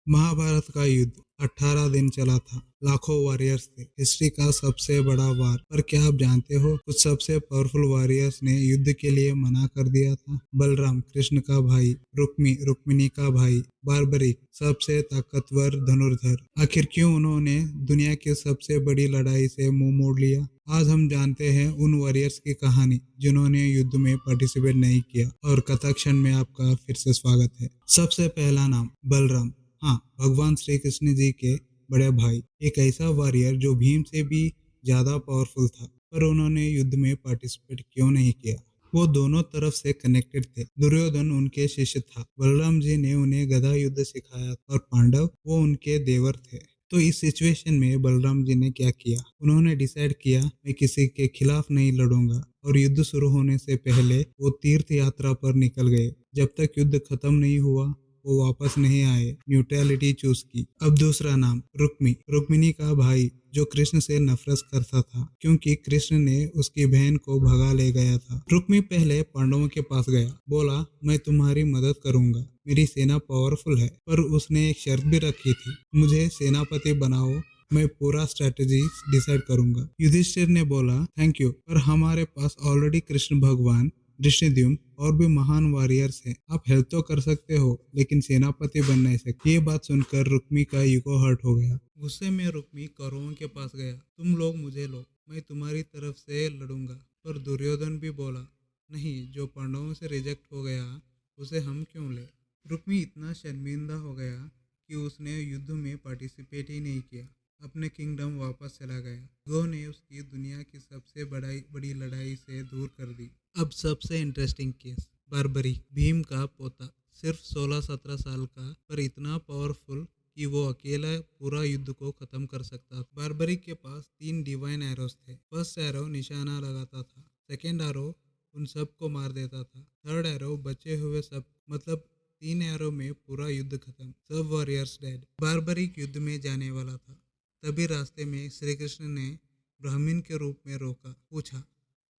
महाभारत का युद्ध 18 दिन चला था। लाखों वॉरियर्स थे। हिस्ट्री का सबसे बड़ा वार। पर क्या आप जानते हो, कुछ सबसे पावरफुल वॉरियर्स ने युद्ध के लिए मना कर दिया था। बलराम, कृष्ण का भाई, रुक्मिणी का भाई, बार्बरिक, सबसे ताकतवर धनुर्धर। आखिर क्यों उन्होंने दुनिया की सबसे बड़ी लड़ाई से मुंह मोड़ लिया? आज हम जानते हैं उन वॉरियर्स की कहानी जिन्होंने युद्ध में पार्टिसिपेट नहीं किया। और कथाक्षण में आपका फिर से स्वागत है। सबसे पहला नाम बलराम। हाँ, भगवान श्री कृष्ण जी के बड़े भाई। एक ऐसा वॉरियर जो भीम से भी ज्यादा पावरफुल था। पर उन्होंने युद्ध में पार्टिसिपेट क्यों नहीं किया? वो दोनों तरफ से कनेक्टेड थे। दुर्योधन उनके शिष्य था। बलराम जी ने उन्हें गदा युद्ध सिखाया और पांडव वो उनके देवर थे। तो इस सिचुएशन में बलराम जी ने क्या किया? उन्होंने डिसाइड किया, मैं किसी के खिलाफ नहीं लड़ूंगा। और युद्ध शुरू होने से पहले वो तीर्थ यात्रा पर निकल गए। जब तक युद्ध खत्म नहीं हुआ वो वापस नहीं आए। न्यूट्रलिटी चूज की। अब दूसरा नाम रुक्मिणी का भाई, जो कृष्ण से नफरत करता था क्योंकि कृष्ण ने उसकी बहन को भगा ले गया था। रुक्मी पहले पांडवों के पास गया, बोला मैं तुम्हारी मदद करूंगा, मेरी सेना पावरफुल है। पर उसने एक शर्त भी रखी थी, मुझे सेनापति बनाओ, मैं पूरा स्ट्रेटेजी डिसाइड करूंगा। युधिष्ठिर ने बोला थैंक यू, पर हमारे पास ऑलरेडी कृष्ण भगवान, धृष्टद्युम्न और भी महान वॉरियर्स हैं। आप हेल्प तो कर सकते हो लेकिन सेनापति बन नहीं सकते। ये बात सुनकर रुक्मी का ईगो हर्ट हो गया। गुस्से में रुक्मी कौरवों के पास गया, तुम लोग मुझे लो, मैं तुम्हारी तरफ से लड़ूंगा। पर दुर्योधन भी बोला नहीं, जो पांडवों से रिजेक्ट हो गया उसे हम क्यों ले। रुक्मी इतना शर्मिंदा हो गया कि उसने युद्ध में पार्टिसिपेट ही नहीं किया। अपने किंगडम वापस चला गया। गो ने उसकी दुनिया की सबसे बड़ी लड़ाई से दूर कर दी। अब सबसे इंटरेस्टिंग केस, बार्बरी, भीम का पोता, सिर्फ 16-17 साल का, पर इतना पावरफुल कि वो अकेला पूरा युद्ध को खत्म कर सकता था। बार्बरी के पास 3 डिवाइन एरोस थे। फर्स्ट एरो निशाना लगाता था, सेकेंड एरो उन सबको मार देता था, थर्ड एरो बचे हुए सब, मतलब 3 एरो में पूरा युद्ध खत्म, सब वॉरियर्स डेड। बार्बरिक युद्ध में जाने वाला था। तभी रास्ते में श्री कृष्ण ने ब्राह्मण के रूप में रोका। पूछा,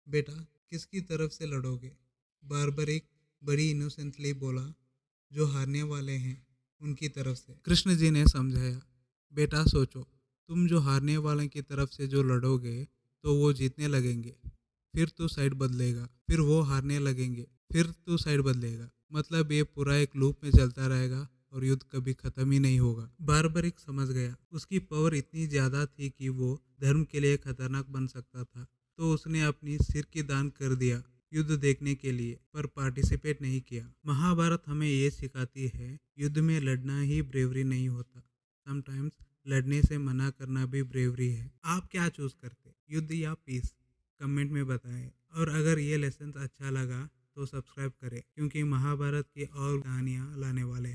बेटा किसकी तरफ से लड़ोगे? बार्बरिक बड़ी इनोसेंटली बोला, जो हारने वाले हैं उनकी तरफ से। कृष्ण जी ने समझाया, बेटा सोचो, तुम जो हारने वाले की तरफ से जो लड़ोगे तो वो जीतने लगेंगे, फिर तू साइड बदलेगा, फिर वो हारने लगेंगे, फिर तू साइड बदलेगा, मतलब ये पूरा एक लूप में चलता रहेगा और युद्ध कभी खत्म ही नहीं होगा। बार्बरिक समझ गया, उसकी पावर इतनी ज्यादा थी कि वो धर्म के लिए खतरनाक बन सकता था। तो उसने अपनी सिर की दान कर दिया युद्ध देखने के लिए, पर पार्टिसिपेट नहीं किया। महाभारत हमें ये सिखाती है, युद्ध में लड़ना ही ब्रेवरी नहीं होता, समटाइम्स लड़ने से मना करना भी ब्रेवरी है। आप क्या चूज करते, युद्ध या पीस? कमेंट में बताएं। और अगर ये लेसन अच्छा लगा तो सब्सक्राइब करें, क्योंकि महाभारत की और कहानियाँ लाने वाले हैं।